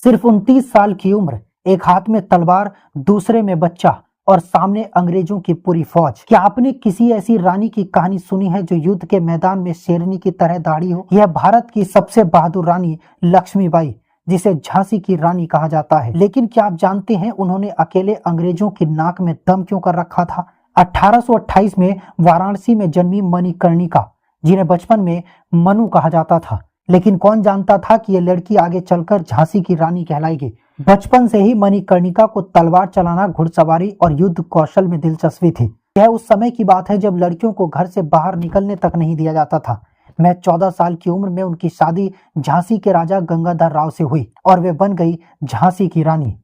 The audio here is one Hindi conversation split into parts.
सिर्फ 29 साल की उम्र, एक हाथ में तलवार, दूसरे में बच्चा और सामने अंग्रेजों की पूरी फौज। क्या आपने किसी ऐसी रानी की कहानी सुनी है जो युद्ध के मैदान में शेरनी की तरह दाढ़ी हो? यह भारत की सबसे बहादुर रानी लक्ष्मीबाई, जिसे झांसी की रानी कहा जाता है। लेकिन क्या आप जानते हैं उन्होंने अकेले अंग्रेजों की नाक में दम क्यों कर रखा था? 1828 में वाराणसी में जन्मी मणिकर्णिका, जिन्हें बचपन में मनु कहा जाता था, लेकिन कौन जानता था कि यह लड़की आगे चलकर झांसी की रानी कहलाएगी। बचपन से ही मणिकर्णिका को तलवार चलाना, घुड़सवारी और युद्ध कौशल में दिलचस्पी थी। यह उस समय की बात है जब लड़कियों को घर से बाहर निकलने तक नहीं दिया जाता था। मैं 14 साल की उम्र में उनकी शादी झांसी के राजा गंगाधर राव से हुई और वे बन गई झांसी की रानी।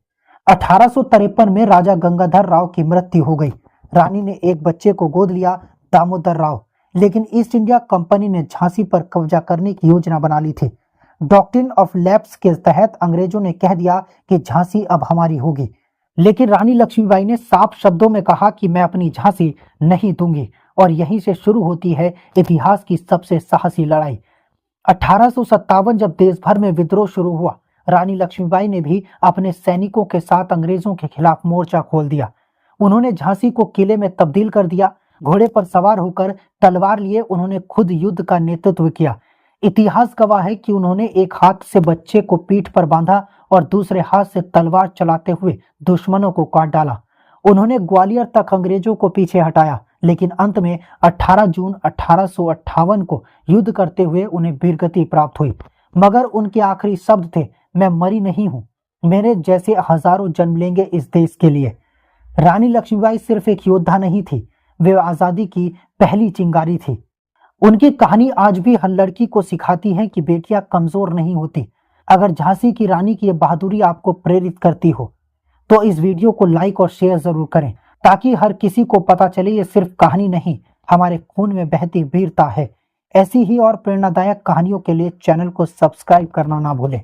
1853 में राजा गंगाधर राव की मृत्यु हो गई। रानी ने एक बच्चे को गोद लिया, दामोदर राव, लेकिन ईस्ट इंडिया कंपनी ने झांसी पर कब्जा करने की योजना बना ली थी। डॉक्ट्रिन ऑफ लैप्स के तहत अंग्रेजों ने कह दिया कि झांसी अब हमारी होगी, लेकिन रानी लक्ष्मीबाई ने साफ शब्दों में कहा कि मैं अपनी झांसी नहीं दूंगी, और यहीं से शुरू होती है इतिहास की सबसे साहसी लड़ाई। 1857 जब देश भर में विद्रोह शुरू हुआ, रानी लक्ष्मीबाई ने भी अपने सैनिकों के साथ अंग्रेजों के खिलाफ मोर्चा खोल दिया। उन्होंने झांसी को किले में तब्दील कर दिया। घोड़े पर सवार होकर तलवार लिए उन्होंने खुद युद्ध का नेतृत्व किया। इतिहास गवाह है कि उन्होंने एक हाथ से बच्चे को पीठ पर बांधा और दूसरे हाथ से तलवार चलाते हुए दुश्मनों को काट डाला। उन्होंने ग्वालियर तक अंग्रेजों को पीछे हटाया, लेकिन अंत में 18 जून 1858 को युद्ध करते हुए उन्हें वीरगति प्राप्त हुई। मगर उनके आखिरी शब्द थे, मैं मरी नहीं हूं, मेरे जैसे हजारों जन्म लेंगे इस देश के लिए। रानी लक्ष्मीबाई सिर्फ एक योद्धा नहीं थी, वे आजादी की पहली चिंगारी थी। उनकी कहानी आज भी हर लड़की को सिखाती है कि बेटियां कमजोर नहीं होती। अगर झांसी की रानी की यह बहादुरी आपको प्रेरित करती हो तो इस वीडियो को लाइक और शेयर जरूर करें, ताकि हर किसी को पता चले ये सिर्फ कहानी नहीं, हमारे खून में बहती वीरता है। ऐसी ही और प्रेरणादायक कहानियों के लिए चैनल को सब्सक्राइब करना ना भूलें।